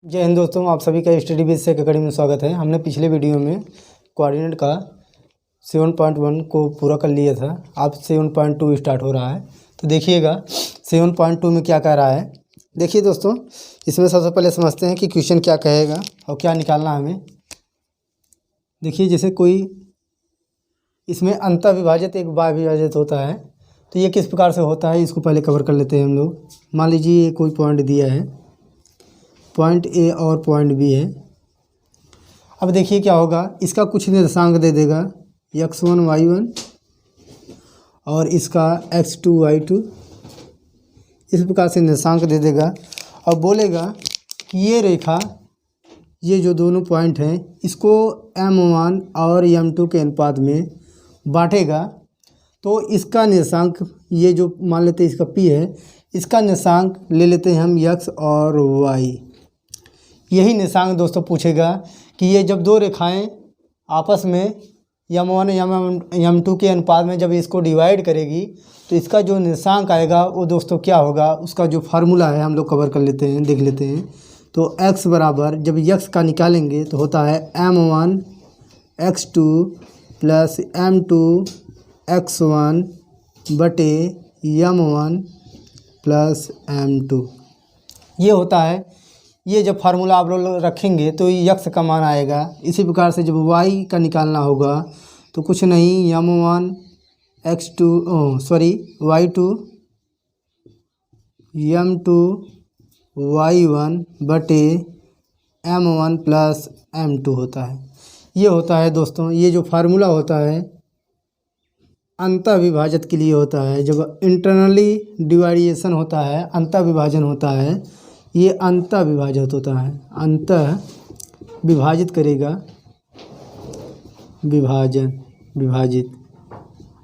जय हिंद दोस्तों, आप सभी का स्टडी बेस से अकेडमी में स्वागत है। हमने पिछले वीडियो में कोऑर्डिनेट का 7.1 को पूरा कर लिया था। अब 7.2 स्टार्ट हो रहा है, तो देखिएगा 7.2 में क्या कह रहा है। देखिए दोस्तों, इसमें सबसे पहले समझते हैं कि क्वेश्चन क्या कहेगा और क्या निकालना हमें। देखिए, जैसे कोई इसमें अंतः विभाजित एक बाह्य विभाजित होता है, तो ये किस प्रकार से होता है इसको पहले कवर कर लेते हैं हम लोग। मान लीजिए ये कोई पॉइंट दिया है, पॉइंट ए और पॉइंट बी है। अब देखिए क्या होगा, इसका कुछ निर्देशांक दे देगा x1 y1 और इसका x2 y2, इस प्रकार से निर्देशांक दे देगा और बोलेगा कि ये रेखा, ये जो दोनों पॉइंट हैं इसको m1 और m2 के अनुपात में बांटेगा। तो इसका निर्देशांक, ये जो मान लेते हैं इसका p है, इसका निर्देशांक ले लेते हैं हम x और y। यही निर्देशांक दोस्तों पूछेगा कि ये जब दो रेखाएं आपस में m1 m2 के अनुपात में जब इसको डिवाइड करेगी तो इसका जो निर्देशांक आएगा वो दोस्तों क्या होगा, उसका जो फार्मूला है हम लोग कवर कर लेते हैं, देख लेते हैं। तो x बराबर जब x का निकालेंगे तो होता है m1 x2 plus m2 x1 बटे m1 प्लस m2, ये होता है। ये जब फार्मूला आप लोग रखेंगे तो यक्स का मान आएगा। इसी प्रकार से जब y का निकालना होगा तो कुछ नहीं, m1 x2 y2 m2 y1 बटे m1 प्लस m2 होता है। ये होता है दोस्तों, ये जो फार्मूला होता है अंतः विभाजन के लिए होता है। जब इंटरनली डिवाइडेशन होता है, अंतः विभाजन होता है, ये अंतः विभाजित होता है, अंतः विभाजित करेगा, विभाजित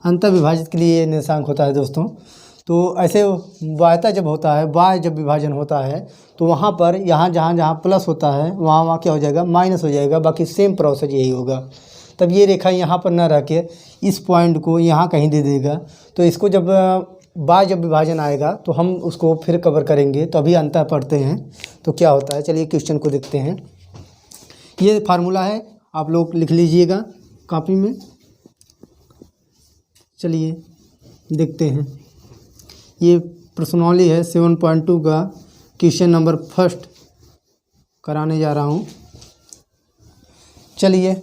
अंतः विभाजित के लिए निर्देशांक होता है दोस्तों। तो ऐसे बाह्यता जब होता है, बाह्य जब विभाजन होता है तो वहाँ पर यहाँ जहाँ प्लस होता है वहाँ क्या हो जाएगा, माइनस हो जाएगा। बाकी सेम प्रोसेस यही होगा। तब ये रेखा यहाँ पर न रह के इस पॉइंट को यहाँ कहीं दे देगा। तो इसको जब बाह्य जब विभाजन आएगा तो हम उसको फिर कवर करेंगे। तो अभी अंतः पढ़ते हैं तो क्या होता है। चलिए क्वेश्चन को देखते हैं। ये फार्मूला है, आप लोग लिख लीजिएगा कॉपी में। चलिए देखते हैं। ये प्रश्नावली है 7.2 का क्वेश्चन नंबर फर्स्ट कराने जा रहा हूँ। चलिए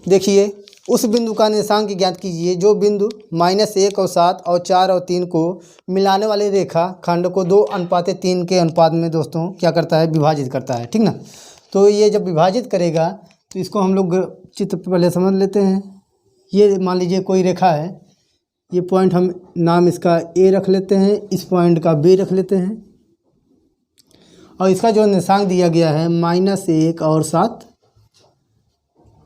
देखिए, उस बिंदु का निर्देशांक ज्ञात कीजिए जो बिंदु -1 और 7 और 4 और 3 को मिलाने वाली रेखा खंड को 2:3 के अनुपात में दोस्तों क्या करता है, विभाजित करता है। ठीक ना। तो ये जब विभाजित करेगा तो इसको हम लोग चित्र पहले समझ लेते हैं। ये मान लीजिए कोई रेखा है, ये पॉइंट हम नाम इसका ए रख लेते हैं, इस पॉइंट का बी रख लेते हैं और इसका जो निर्देशांक दिया गया है -1 और 7।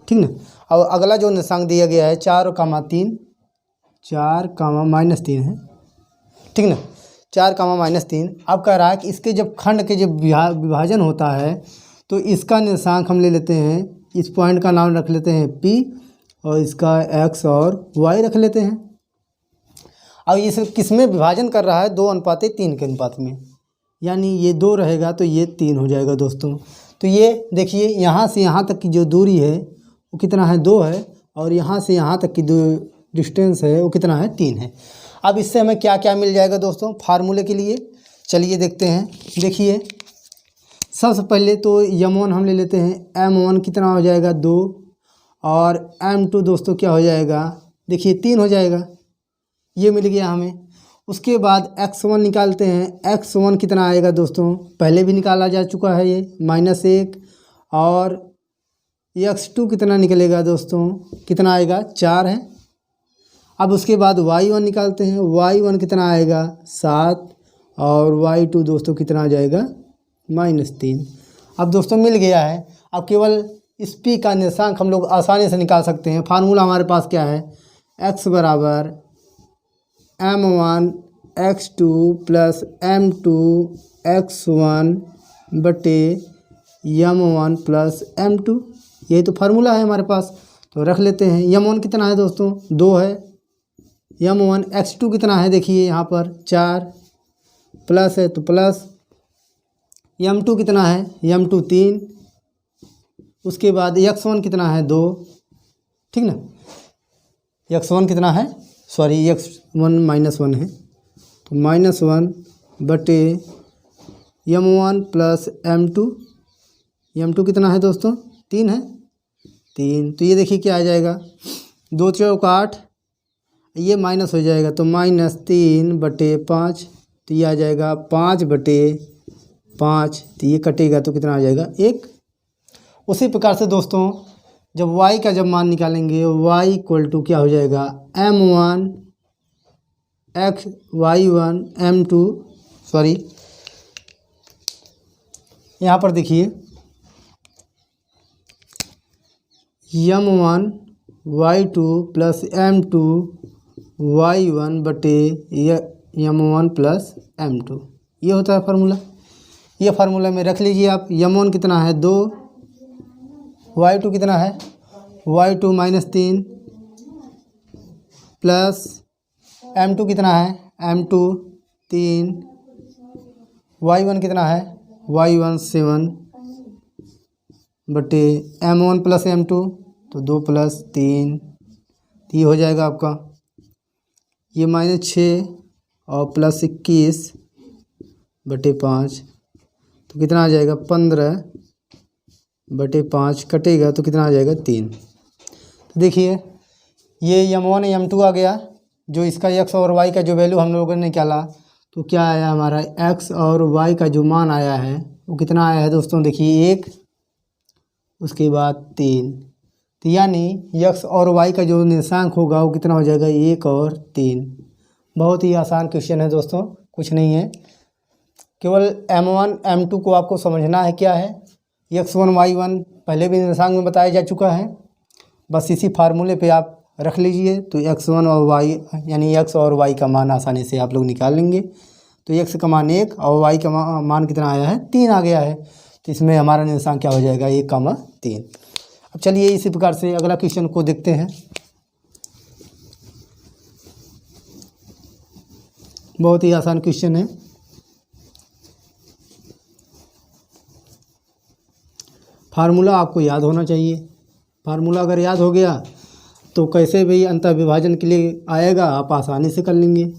ठीक ना। और अगला जो निर्देशांक दिया गया है 4,3 है। ठीक ना, 4,-3। अब कह रहा है कि इसके जब खंड के जब विभाजन होता है तो इसका निर्देशांक हम ले लेते हैं, इस पॉइंट का नाम रख लेते हैं P और इसका x और y रख लेते हैं। अब इस किस में विभाजन कर रहा है, 2:3 के अनुपात में, यानी ये 2 रहेगा तो ये 3 हो जाएगा दोस्तों। तो ये देखिए, यहाँ से यहाँ तक की जो दूरी है वो कितना है, 2 है, और यहाँ से यहाँ तक की जो डिस्टेंस है वो कितना है, 3 है। अब इससे हमें क्या क्या मिल जाएगा दोस्तों फार्मूले के लिए। चलिए देखते हैं। देखिए, सबसे पहले तो m1 हम ले लेते हैं। m1 कितना हो जाएगा, 2, और m2 दोस्तों क्या हो जाएगा, देखिए 3 हो जाएगा। ये मिल गया हमें। उसके बाद x1 निकालते हैं। x1 कितना आएगा दोस्तों, पहले भी निकाला जा चुका है, ये -1, और x2 कितना निकलेगा दोस्तों, कितना आएगा, 4 है। अब उसके बाद y1 निकालते हैं। y1 कितना आएगा, 7, और y2 दोस्तों कितना आ जाएगा, -3। अब दोस्तों मिल गया है। अब केवल इस p का निर्देशांक हम लोग आसानी से निकाल सकते हैं। फार्मूला हमारे पास क्या है, x बराबर m1 x2 plus m2 x1 बटे m1 प्लस m2, यही तो फार्मूला है हमारे पास। तो रख लेते हैं। m1 कितना है दोस्तों, 2 है। m1 x2 कितना है, देखिए यहाँ पर 4, प्लस है तो प्लस m2 कितना है, m2 3, उसके बाद x1 कितना है 2, ठीक ना, x1 कितना है, सॉरी x1 -1 है, तो -1 बटे m1 प्लस m2 कितना है दोस्तों 3 है, 3, तो ये देखिए क्या आ जाएगा, 2 चौक 8, ये माइनस हो जाएगा तो -3 बटे 5, तो ये आ जाएगा 5 बटे 5, तो ये कटेगा तो कितना आ जाएगा 1। उसी प्रकार से दोस्तों जब y का जब मान निकालेंगे y इक्वल टू क्या हो जाएगा m1 x y1 m2, sorry यहाँ पर देखिए m1 y2 plus m2 y1 बटे m1 प्लस m2, ये होता है फार्मूला। ये फार्मूला में रख लीजिए आप। m1 कितना है 2, y2 कितना है y2 -3 प्लस m2 कितना है m2 3, y1 कितना है y1 7 बटे m1 प्लस m2, तो 2 प्लस 3, तो ये हो जाएगा आपका ये -6 और प्लस 21 बटे 5, तो कितना आ जाएगा 15 बटे 5, कटेगा तो कितना आ जाएगा 3। तो देखिए ये m1 m2 आ गया, जो इसका x और y का जो वैल्यू हम लोगों ने निकाला तो क्या आया हमारा x और y का जो मान आया है वो कितना आया है दोस्तों, देखिए 1, उसके बाद 3, तो यानी x और y का जो निर्देशांक होगा वो कितना हो जाएगा 1 और 3। बहुत ही आसान क्वेश्चन है दोस्तों, कुछ नहीं है, केवल m1 m2 को आपको समझना है क्या है, x1 y1 पहले भी निर्देशांक में बताया जा चुका है, बस इसी फार्मूले पे आप रख लीजिए तो x1 और y यानी x और y का मान आसानी से आप लोग निकाल लेंगे। तो x का मान 1 और y का मान कितना आया है 3 आ गया है, तो इसमें हमारा निर्देशांक क्या हो जाएगा 1, 3। अब चलिए इसी प्रकार से अगला क्वेश्चन को देखते हैं। बहुत ही आसान क्वेश्चन है। फार्मूला आपको याद होना चाहिए, फार्मूला अगर याद हो गया तो कैसे भी अंतर विभाजन के लिए आएगा आप आसानी से कर लेंगे।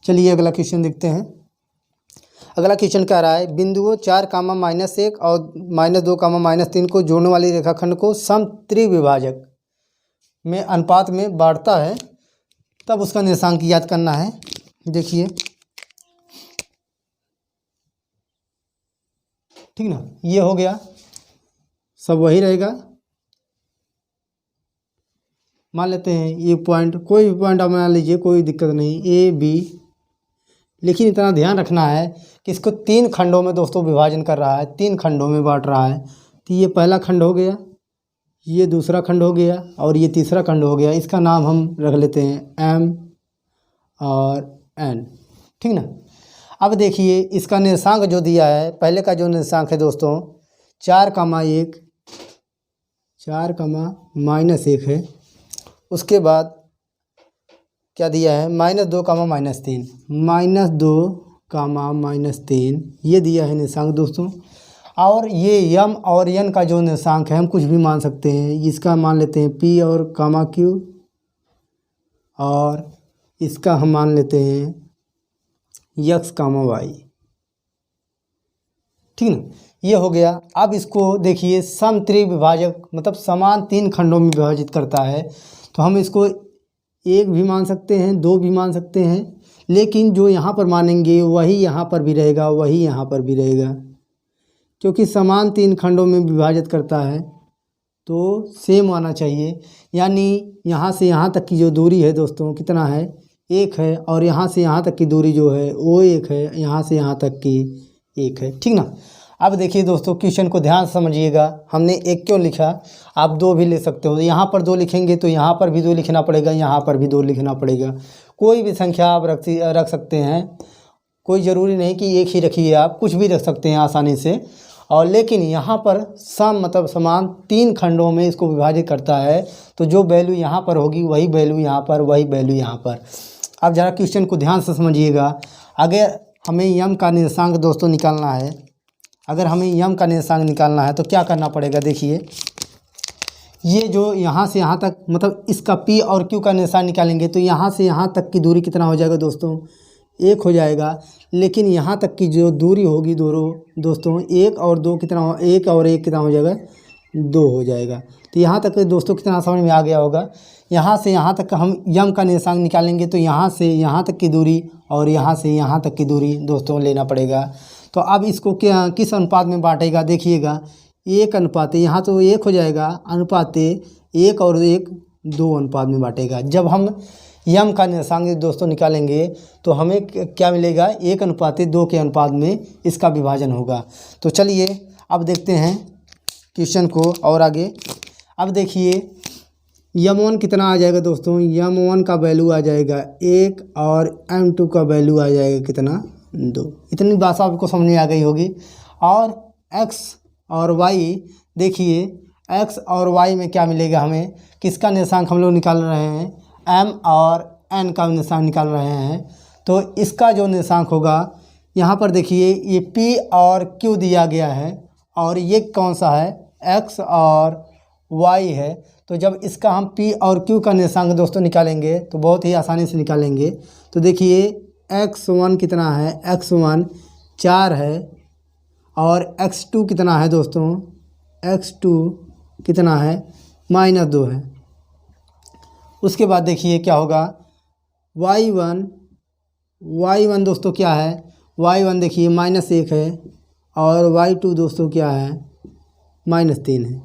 चलिए अगला क्वेश्चन देखते हैं। अगला क्वेश्चन कह रहा है बिंदुओं 4, -1 और -2, -3 को जोड़ने वाली रेखाखंड को सम त्रिविभाजक में अनुपात में बांटता है, तब उसका निर्देशांक याद करना है। देखिए ठीक ना, ये हो गया, सब वही रहेगा। मान लेते हैं ये पॉइंट, कोई भी पॉइंट आप मान लीजिए, कोई दिक्कत नहीं, ए बी, लेकिन इतना ध्यान रखना है कि इसको 3 खंडों में दोस्तों विभाजन कर रहा है, 3 खंडों में बांट रहा है। तो ये पहला खंड हो गया, ये दूसरा खंड हो गया और ये तीसरा खंड हो गया। इसका नाम हम रख लेते हैं M और N, ठीक ना। अब देखिए इसका निर्देशांक जो दिया है, पहले का जो निर्देशांक है दोस्तों 4, 1 है। उसके बाद क्या दिया है -2, -3, ये दिया है निर्देशांक दोस्तों। और ये m और n का जो निर्देशांक है हम कुछ भी मान सकते हैं, इसका मान लेते हैं p और q, और इसका हम मान लेते हैं x, y, ठीक ना। ये हो गया। अब इसको देखिए सम त्रिविभाजक मतलब समान 3 खंडों में विभाजित करता है, तो हम इसको 1 भी मान सकते हैं, 2 भी मान सकते हैं, लेकिन जो यहाँ पर मानेंगे वही यहाँ पर भी रहेगा, वही यहाँ पर भी रहेगा, क्योंकि समान 3 खंडों में विभाजित करता है तो सेम आना चाहिए। यानी यहाँ से यहाँ तक की जो दूरी है दोस्तों कितना है 1 है, और यहाँ से यहाँ तक की दूरी जो है वो 1 है, यहाँ से यहाँ तक की 1 है, ठीक ना। अब देखिए दोस्तों क्वेश्चन को ध्यान से समझिएगा, हमने 1 क्यों लिखा, आप 2 भी ले सकते हो। यहाँ पर 2 लिखेंगे तो यहाँ पर भी 2 लिखना पड़ेगा, यहाँ पर भी 2 लिखना पड़ेगा। कोई भी संख्या आप रख सकते हैं, कोई ज़रूरी नहीं कि 1 ही रखिए, आप कुछ भी रख सकते हैं आसानी से। और लेकिन यहाँ पर सम मतलब समान 3 खंडों में इसको विभाजित करता है, तो जो वैल्यू यहाँ पर होगी वही वैल्यू यहाँ पर, वही वैल्यू यहाँ पर। अब ज़रा क्वेश्चन को ध्यान से समझिएगा। अगर हमें यम का निर्देशांक दोस्तों निकालना है। अगर हमें यम का निर्देशांक निकालना है तो क्या करना पड़ेगा, देखिए ये जो यहाँ से यहाँ तक मतलब इसका पी और क्यू का निर्देशांक निकालेंगे तो यहाँ से यहाँ तक की दूरी कितना हो जाएगा दोस्तों, 1 हो जाएगा। लेकिन यहाँ तक की जो दूरी होगी दोस्तों 1 और 2 कितना, 1 और 1 कितना हो जाएगा, 2 हो जाएगा। तो यहाँ तक दोस्तों कितना समझ में आ गया होगा। यहाँ से यहाँ तक का हम यम का निर्देशांक निकालेंगे तो यहाँ से यहाँ तक की दूरी और यहाँ से यहाँ तक की दूरी दोस्तों लेना पड़ेगा। तो अब इसको क्या किस अनुपात में बांटेगा, देखिएगा 1 अनुपात, यहाँ तो 1 हो जाएगा, अनुपात 1 और 1 2 अनुपात में बांटेगा। जब हम यम का निर्देशांक दोस्तों निकालेंगे तो हमें क्या मिलेगा, 1 अनुपात 2 के अनुपात में इसका विभाजन होगा। तो चलिए अब देखते हैं क्वेश्चन को और आगे। अब देखिए m1 कितना आ जाएगा दोस्तों, m1 का वैल्यू आ जाएगा 1 और m2 का वैल्यू आ जाएगा कितना, 2। इतनी बात आपको समझ में आ गई होगी। और x और y, देखिए x और y में क्या मिलेगा, हमें किसका निर्देशांक हम लोग निकाल रहे हैं, m और n का निर्देशांक निकाल रहे हैं। तो इसका जो निर्देशांक होगा यहाँ पर देखिए ये p और q दिया गया है और ये कौन सा है, x और y है। तो जब इसका हम p और q का निर्देशांक दोस्तों निकालेंगे तो बहुत ही आसानी से निकालेंगे। तो देखिए x1 कितना है, x1 4 है और x2 कितना है दोस्तों, x2 कितना है, -2 है। उसके बाद देखिए क्या होगा, y1 दोस्तों क्या है, y1 देखिए -1 है और y2 दोस्तों क्या है, -3 है।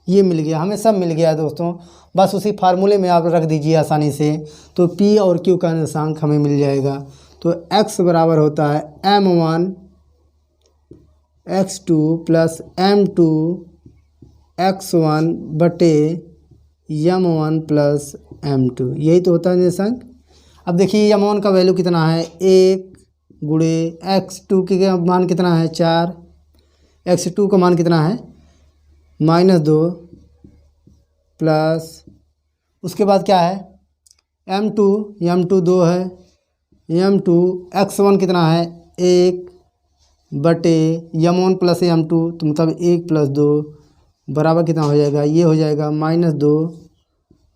ये मिल गया, हमें सब मिल गया दोस्तों। बस उसी फार्मूले में आप रख दीजिए आसानी से, तो p और q का निर्देशांक हमें मिल जाएगा। तो x बराबर होता है m1 x2 plus m2 x1 बटे m1 प्लस m2, यही तो होता है निर्देशांक। अब देखिए m1 का वैल्यू कितना है, 1 गुणे x2 के मान कितना है, 4, x2 का मान कितना है, -2 प्लस उसके बाद क्या है m2 2 है, m2 x1 कितना है, 1 बटे m1 प्लस m2, तो मतलब 1 प्लस 2 बराबर कितना हो जाएगा, ये हो जाएगा -2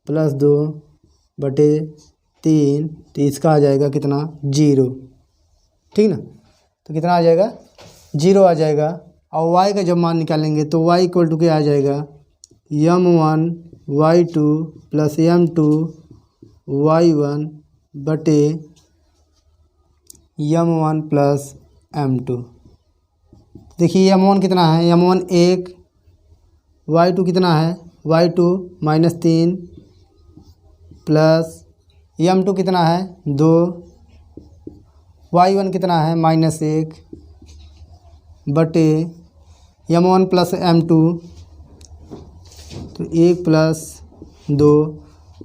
प्लस 2 बटे 3, तो इसका आ जाएगा कितना, 0, ठीक ना। तो कितना आ जाएगा, 0 आ जाएगा। और y का जब मान निकालेंगे तो y इक्वल टू क्या आ जाएगा, m1 y2 plus m2 y1 बटे m1 प्लस m2। देखिए m1 कितना है, m1 1, y2 कितना है, y2 -3 प्लस m2 कितना है, 2, y1 कितना है, -1 बटे m1 प्लस m2, तो 1 प्लस 2,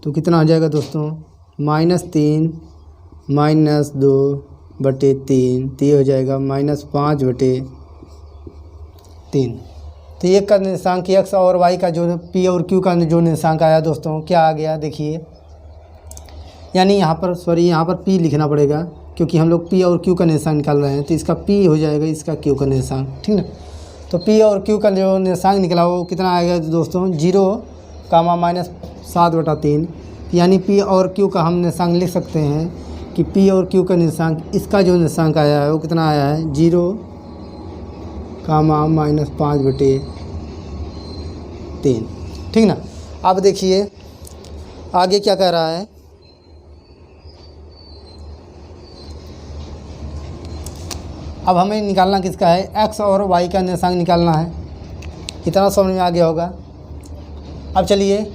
तो कितना हो जाएगा दोस्तों, -3 -2 बटे 3, तो ये हो जाएगा -5 बटे 3। तो ये का निर्देशांक x और y का जो p और q का जो निर्देशांक आया दोस्तों, क्या आ गया देखिए, यानी यहाँ पर p लिखना पड़ेगा क्योंकि हम लोग p और q का निर्देशांक निकाल रहे हैं। तो इसका p हो जाएगा, इसका q का निर्देशांक, ठीक ना। तो p और q का जो निर्देशांक निकला वो कितना आएगा दोस्तों, 0, -7/3, यानी p और q का हम निर्देशांक लिख सकते हैं कि p और q का निर्देशांक, इसका जो निर्देशांक आया है वो कितना आया है, 0, -5/3, ठीक ना। अब देखिए आगे क्या कह रहा है, अब हमें निकालना किसका है, x और y का निर्देशांक निकालना है। इतना समझ में आ गया होगा। अब चलिए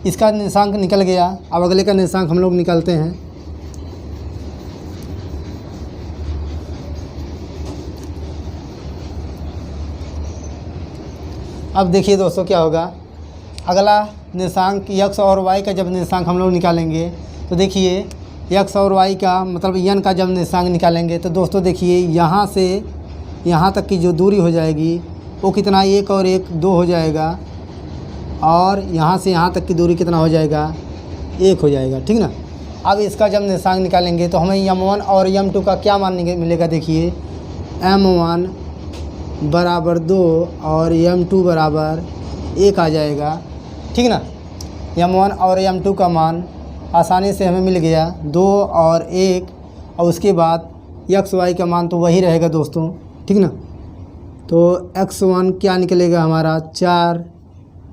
इसका निर्देशांक निकल गया, अब अगले का निर्देशांक हम लोग निकालते हैं। अब देखिए दोस्तों क्या होगा, अगला निर्देशांक x और y का जब निर्देशांक हम लोग निकालेंगे तो देखिए x और y का मतलब n का जब निर्देशांक निकालेंगे तो दोस्तों देखिए यहाँ से यहाँ तक की जो दूरी हो जाएगी वो कितना, 1 और 1 2 हो जाएगा, और यहाँ से यहाँ तक की दूरी कितना हो जाएगा, 1 हो जाएगा, ठीक ना। अब इसका जब निर्देशांक निकालेंगे तो हमें m1 और m2 का क्या मान मिलेगा। देखिए m1 बराबर 2 और m2 बराबर 1 आ जाएगा, ठीक ना। m1 और m2 का मान आसानी से हमें मिल गया 2 और 1, और उसके बाद x y का मान तो वही रहेगा दोस्तों, ठीक ना। तो x1 क्या निकलेगा हमारा 4,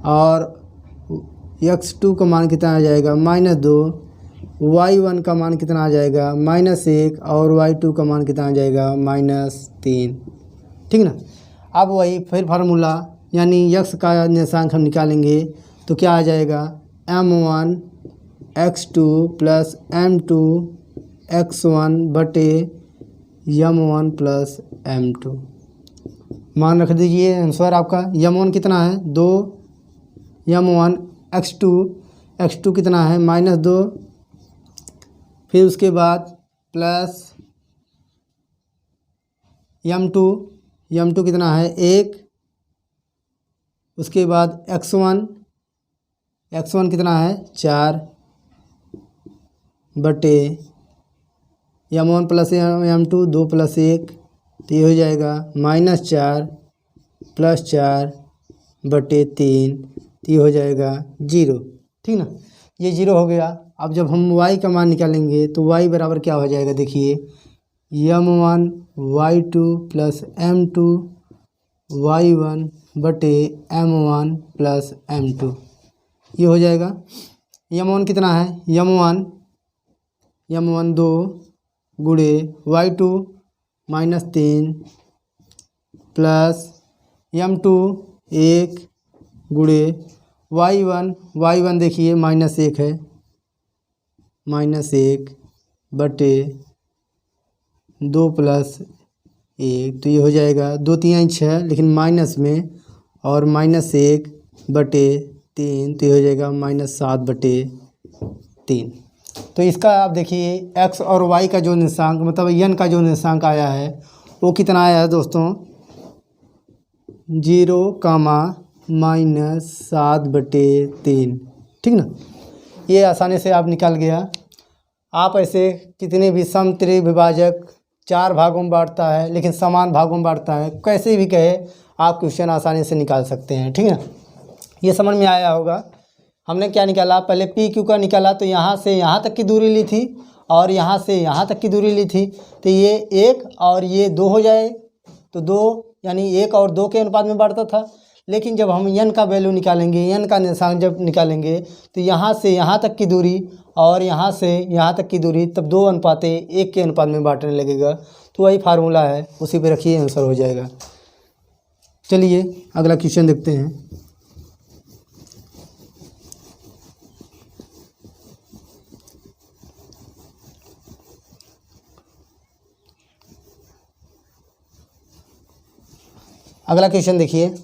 और x2 का मान कितना आ जाएगा -2, y1 का मान कितना आ जाएगा -1, और y2 का मान कितना आ जाएगा -3, ठीक ना। अब वही फिर फार्मूला यानी x का निर्देशांक हम निकालेंगे तो क्या आ जाएगा m1 x2 plus m2 x1 बटे m1 प्लस m2। मान रख दीजिए आंसर आपका m1 कितना है 2, m1 x2 कितना है -2, फिर उसके बाद प्लस m2 कितना है 1, उसके बाद x1 कितना है 4 बटे m1 प्लस m2 2 प्लस 1, तो ये हो जाएगा -4 प्लस 4 बटे 3, तो ये हो जाएगा 0, ठीक ना। ये 0 हो गया। अब जब हम y का मान निकालेंगे तो y बराबर क्या हो जाएगा। देखिए m1 y2 plus m2 y1 बटे m1 प्लस m2, ये हो जाएगा। m1 कितना है m1 2 गुणे y2 -3 प्लस m2 1 गुणे y1 देखिए -1 है, -1 बटे 2 प्लस 1, तो ये हो जाएगा 2 3 6 लेकिन माइनस में, और -1 बटे 3, तो ये हो जाएगा -7 बटे 3। तो इसका आप देखिए x और y का जो निर्देशांक मतलब n का जो निर्देशांक आया है वो कितना आया है दोस्तों 0, -7 बटे 3, ठीक ना। ये आसानी से आप निकल गया। आप ऐसे कितने भी सम त्रिविभाजक 4 भागों में बांटता है लेकिन समान भागों में बांटता है, कैसे भी कहे आप क्वेश्चन आसानी से निकाल सकते हैं, ठीक है। ये समझ में आया होगा। हमने क्या निकाला, पहले पी क्यू का निकाला तो यहाँ से यहाँ तक की दूरी ली थी और यहाँ से यहाँ तक की दूरी ली थी, तो ये 1 और ये 2 हो जाए, तो 2 यानी 1 और 2 के अनुपात में बढ़ता था। लेकिन जब हम n का वैल्यू निकालेंगे, n का निर्देशांक जब निकालेंगे तो यहाँ से यहाँ तक की दूरी और यहाँ से यहाँ तक की दूरी तब 2:1 के अनुपात में बांटने लगेगा। तो वही फार्मूला है, उसी पे रखिए आंसर हो जाएगा। चलिए अगला क्वेश्चन देखते हैं। अगला क्वेश्चन देखिए।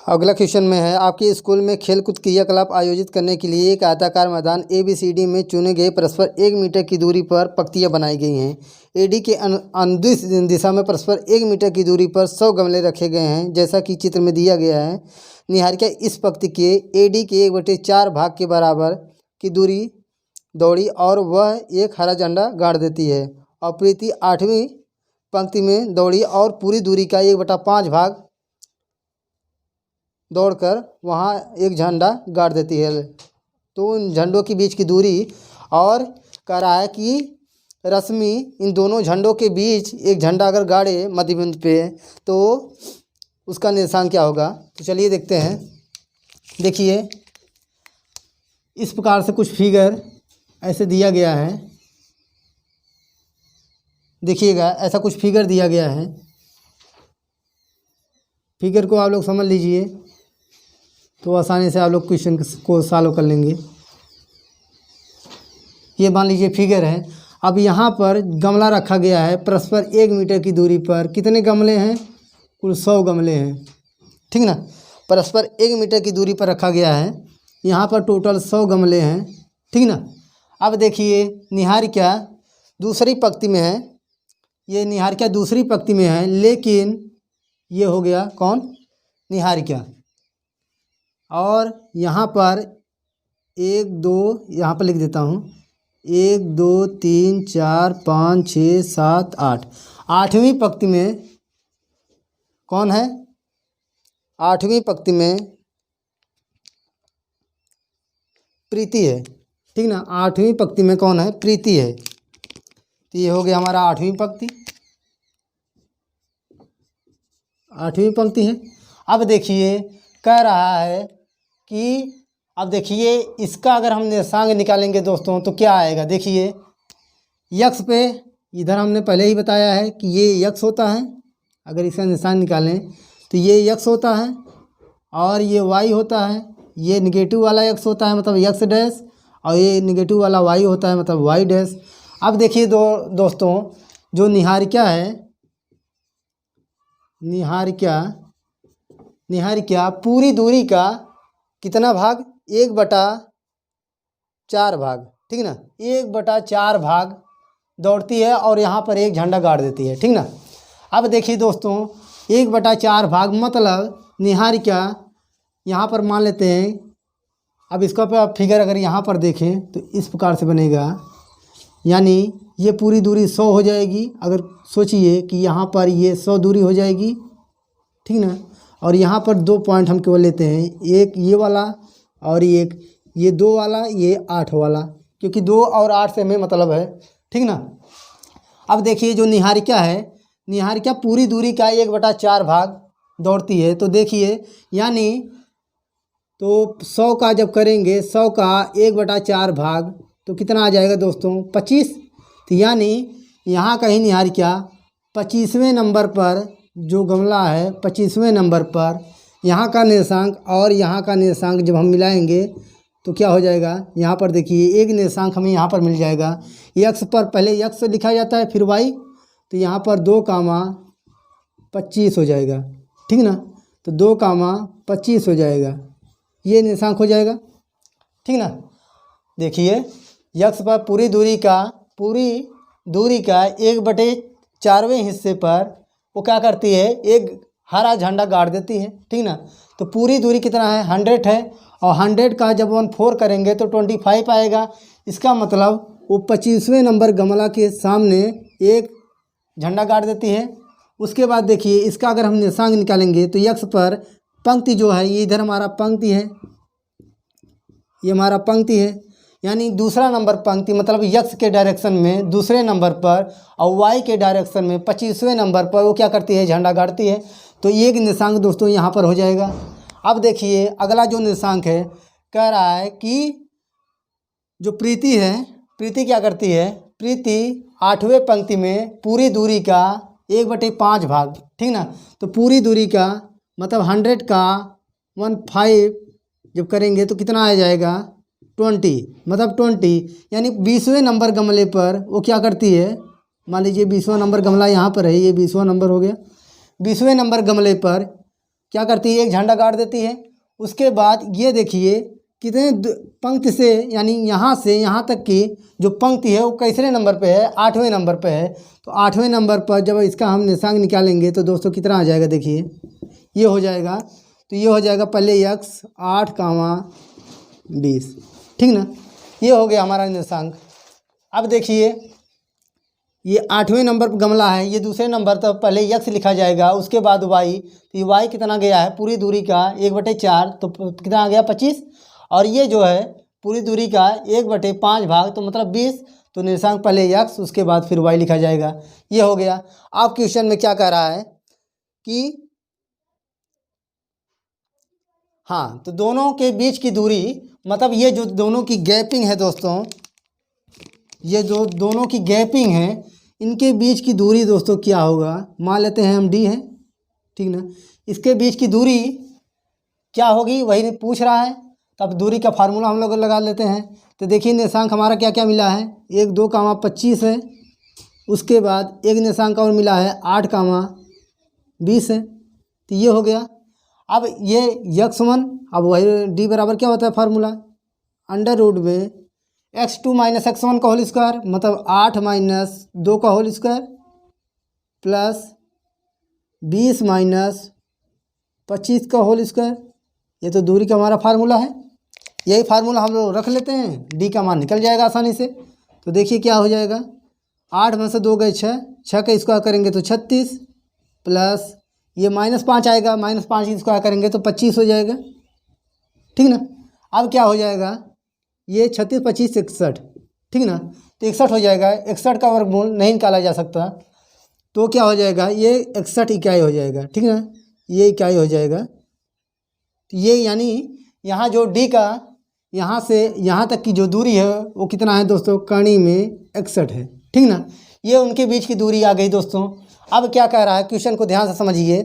अगला क्वेश्चन में है आपके स्कूल में खेलकूद क्रियाकलाप आयोजित करने के लिए एक आयताकार मैदान ABCD में चुने गए परस्पर 1 मीटर की दूरी पर पंक्तियां बनाई गई हैं। AD के अनुदिश दिशा में परस्पर 1 मीटर की दूरी पर 100 गमले रखे गए हैं जैसा कि चित्र में दिया गया है। निहारिका इस पंक्ति के AD के 1/4 भाग के बराबर की दूरी दौड़ी और वह एक हरा झंडा गाड़ देती है, और प्रीति 8वीं पंक्ति में दौड़ी और पूरी दूरी का 1/5 भाग दौड़कर वहाँ एक झंडा गाड़ देती है। तो उन झंडों के बीच की दूरी, और कह रहा है कि रश्मि इन दोनों झंडों के बीच एक झंडा अगर गाड़े मध्य बिंदु पे तो उसका निर्देशांक क्या होगा। तो चलिए देखते हैं। देखिए इस प्रकार से कुछ फिगर ऐसे दिया गया है, देखिएगा ऐसा कुछ फिगर दिया गया है। फिगर को आप लोग समझ लीजिए तो आसानी से आप लोग क्वेश्चन को सॉल्व कर लेंगे। ये मान लीजिए फिगर है। अब यहाँ पर गमला रखा गया है परस्पर 1 मीटर की दूरी पर। कितने गमले हैं, कुल 100 गमले हैं, ठीक ना। परस्पर 1 मीटर की दूरी पर रखा गया है। यहाँ पर टोटल 100 गमले हैं, ठीक ना। अब देखिए निहारिका दूसरी पंक्ति में है, ये निहारिका दूसरी पंक्ति में है, लेकिन ये हो गया कौन, निहारिका। और यहाँ पर 1 2 यहाँ पर लिख देता हूँ, 1 2 3 4 5 6 7 8। 8वीं पंक्ति में कौन है? 8वीं पंक्ति में प्रीति है, ठीक ना। 8वीं पंक्ति में कौन है? प्रीति है। तो ये हो गया हमारा 8वीं पंक्ति, 8वीं पंक्ति है। अब देखिए कह रहा है कि अब देखिए इसका अगर हम निर्देशांक निकालेंगे दोस्तों तो क्या आएगा? देखिए यक्स पे इधर हमने पहले ही बताया है कि ये यक्स होता है। अगर इसका निशान निकालें तो ये यक्स होता है और ये वाई होता है। ये निगेटिव वाला यक्स होता है मतलब यक्स डैश, और ये निगेटिव वाला वाई होता है मतलब वाई डैश। अब देखिए दोस्तों जो निहारिका है, निहारिका पूरी दूरी का कितना भाग? 1/4 भाग, ठीक ना। 1/4 भाग दौड़ती है और यहाँ पर एक झंडा गाड़ देती है, ठीक ना। अब देखिए दोस्तों 1/4 भाग मतलब निहारिका यहाँ पर मान लेते हैं। अब इसका फिगर अगर यहाँ पर देखें तो इस प्रकार से बनेगा, यानी ये पूरी दूरी 100 हो जाएगी। अगर सोचिए कि यहाँ पर ये 100 दूरी हो जाएगी, ठीक ना। और यहाँ पर 2 पॉइंट हम केवल लेते हैं, एक ये वाला और एक ये 2 वाला, ये 8 वाला, क्योंकि 2 और 8 से हमें मतलब है, ठीक ना। अब देखिए जो निहारिका है, निहारिका पूरी दूरी का 1/4 भाग दौड़ती है। तो देखिए यानी तो 100 का जब करेंगे, 100 का 1/4 भाग तो कितना आ जाएगा दोस्तों? 25। तो यानी यहाँ का ही निहारिका 25वें नंबर पर जो गमला है, 25वें नंबर पर यहाँ का निर्देशांक और यहाँ का निर्देशांक जब हम मिलाएंगे तो क्या हो जाएगा? यहाँ पर देखिए एक निर्देशांक हमें यहाँ पर मिल जाएगा। यक्स पर पहले यक्स लिखा जाता है फिर वाई, तो यहाँ पर 2,25 हो जाएगा, ठीक ना। तो 2,25 हो जाएगा, ये निर्देशांक हो जाएगा, ठीक ना। देखिए यक्स पर पूरी दूरी का 1/4वें हिस्से पर वो क्या करती है? एक हरा झंडा गाड़ देती है, ठीक ना। तो पूरी दूरी कितना है? 100 है, और 100 का जब 14 करेंगे तो 25 आएगा। इसका मतलब वो 25वें नंबर गमला के सामने एक झंडा गाड़ देती है। उसके बाद देखिए इसका अगर हम निर्देशांक निकालेंगे तो यक्स पर पंक्ति जो है ये इधर हमारा पंक्ति है, ये हमारा पंक्ति है, यानी दूसरा नंबर पंक्ति मतलब यक्स के डायरेक्शन में दूसरे नंबर पर, और वाई के डायरेक्शन में 25वें नंबर पर वो क्या करती है? झंडा गाड़ती है। तो एक निर्देशांक दोस्तों यहाँ पर हो जाएगा। अब देखिए अगला जो निर्देशांक है, कह रहा है कि जो प्रीति है, प्रीति क्या करती है? प्रीति 8वें पंक्ति में पूरी दूरी का 1/5 भाग, ठीक ना। तो पूरी दूरी का मतलब 100 का 15 जब करेंगे तो कितना आ जाएगा? 20, मतलब 20, यानी 20वें नंबर गमले पर वो क्या करती है? मान लीजिए 20वां नंबर गमला यहाँ पर है, ये 20वां नंबर हो गया। 20वें नंबर गमले पर क्या करती है? एक झंडा गाड़ देती है। उसके बाद ये देखिए कितने पंक्ति से, यानी यहाँ से यहाँ तक की जो पंक्ति है वो कैसे नंबर पे है? 8वें नंबर पे है। तो 8वें नंबर पर जब इसका हम निर्देशांक निकालेंगे तो दोस्तों कितना आ जाएगा? देखिए ये हो जाएगा, तो ये हो जाएगा पहले यक्स 8,20, ठीक ना। ये हो गया हमारा निर्देशांक। अब देखिए ये 8वें नंबर पर गमला है, ये दूसरे नंबर तो पहले यक्स लिखा जाएगा, उसके बाद वाई। तो ये वाई कितना गया है? पूरी दूरी का 1/4, तो कितना आ गया? 25। और ये जो है पूरी दूरी का 1/5 भाग, तो मतलब 20। तो निर्देशांक पहले यक्स उसके बाद फिर वाई लिखा जाएगा। ये हो गया। आप क्वेश्चन में क्या कह रहा है कि हाँ, तो दोनों के बीच की दूरी मतलब ये जो दोनों की गैपिंग है दोस्तों, ये जो दोनों की गैपिंग है इनके बीच की दूरी दोस्तों क्या होगा? मान लेते हैं हम डी है, ठीक ना। इसके बीच की दूरी क्या होगी वही पूछ रहा है, तब दूरी का फार्मूला हम लोग लगा लेते हैं। तो देखिए निर्देशांक हमारा क्या क्या मिला है? 1 2,25 है, उसके बाद एक निर्देशांक और मिला है 8,20 है। तो ये हो गया। अब ये x1, अब वही डी बराबर क्या होता है फार्मूला? अंडर रूट में x2 - x1 का होल स्क्वायर, मतलब 8 - 2 का होल स्क्वायर प्लस 20 - 25 का होल स्क्वायर। ये तो दूरी का हमारा फार्मूला है। यही फार्मूला हम लोग रख लेते हैं, डी का मान निकल जाएगा आसानी से। तो देखिए क्या हो जाएगा, 8 में से 2 गए 6, 6 का स्क्वायर करेंगे तो 36 प्लस ये -5 आएगा, -5 की स्क्वायर करेंगे तो 25 हो जाएगा, ठीक ना। अब क्या हो जाएगा, ये 36 25 61, ठीक ना, तो 61 हो जाएगा। 61 का वर्गमूल नहीं निकाला जा सकता, तो क्या हो जाएगा, ये 61 इकाई हो जाएगा, ठीक ना, ये इकाई हो जाएगा। तो ये यानी यहाँ जो डी का यहाँ से यहाँ तक की जो दूरी है वो कितना है दोस्तों, कणी में 61 है, ठीक ना। ये उनके बीच की दूरी आ गई दोस्तों। अब क्या कह रहा है, क्वेश्चन को ध्यान से समझिए।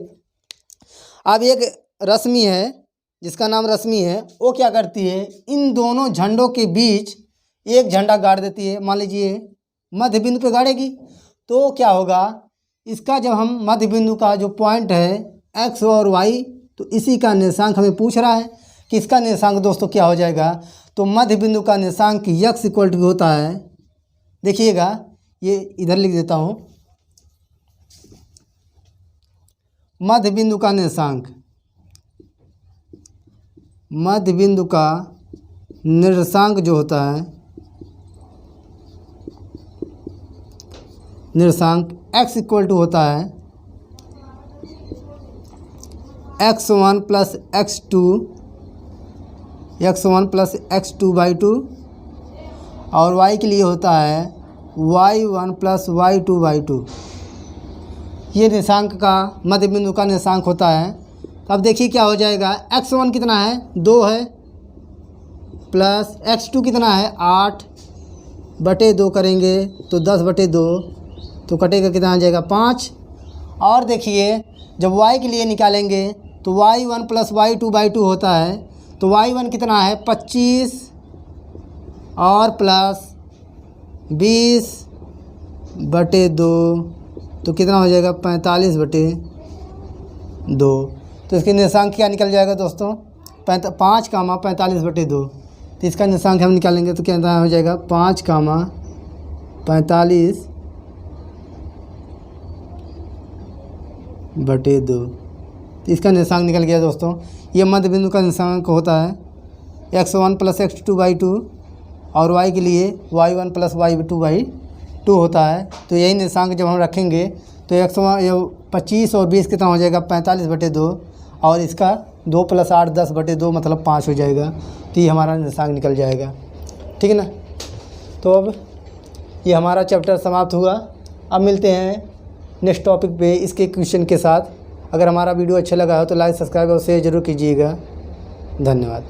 अब एक रश्मि है जिसका नाम रश्मि है, वो क्या करती है, इन दोनों झंडों के बीच एक झंडा गाड़ देती है। मान लीजिए मध्य बिंदु पे गाड़ेगी, तो क्या होगा, इसका जब हम मध्य बिंदु का जो पॉइंट है एक्स और वाई, तो इसी का निर्देशांक हमें पूछ रहा है कि इसका निर्देशांक दोस्तों क्या हो जाएगा। तो मध्य बिंदु का निर्देशांक x इक्वल टू होता है, देखिएगा ये इधर लिख देता हूँ, मध्य बिंदु का निर्देशांक, मध्य बिंदु का निर्देशांक जो होता है, निर्देशांक x इक्वल टू होता है x1 plus x2, x1 plus x2/2, और y के लिए होता है y1 प्लस y2/2। ये निर्देशांक का मध्य बिंदु का निर्देशांक होता है। तो अब देखिए क्या हो जाएगा, x1 कितना है, 2 है, प्लस x2 कितना है, 8/2 करेंगे तो 10/2, तो कटेगा कितना आ जाएगा, 5। और देखिए जब y के लिए निकालेंगे तो y1 प्लस y2/2 होता है, तो y1 कितना है, 25 और प्लस 20/2, तो कितना हो जाएगा, 45/2। तो इसके निर्देशांक क्या निकल जाएगा दोस्तों, 5, 45/2। तो इसका निर्देशांक हम निकालेंगे तो क्या हो जाएगा, 5, 45/2। तो इसका निर्देशांक निकल गया दोस्तों। ये मध्य बिंदु का निर्देशांक होता है x1 प्लस x2/2, और y के लिए y1 प्लस y2/2 होता है। तो यही निर्देशांक जब हम रखेंगे तो x1 25 और 20 कितना हो जाएगा, 45/2, और इसका 2 + 8 10/2 मतलब 5 हो जाएगा। तो ये हमारा निर्देशांक निकल जाएगा, ठीक है ना। तो अब ये हमारा चैप्टर समाप्त हुआ। अब मिलते हैं नेक्स्ट टॉपिक पे इसके क्वेश्चन के साथ। अगर हमारा वीडियो अच्छा लगा हो तो लाइक, सब्सक्राइब और शेयर ज़रूर कीजिएगा। धन्यवाद।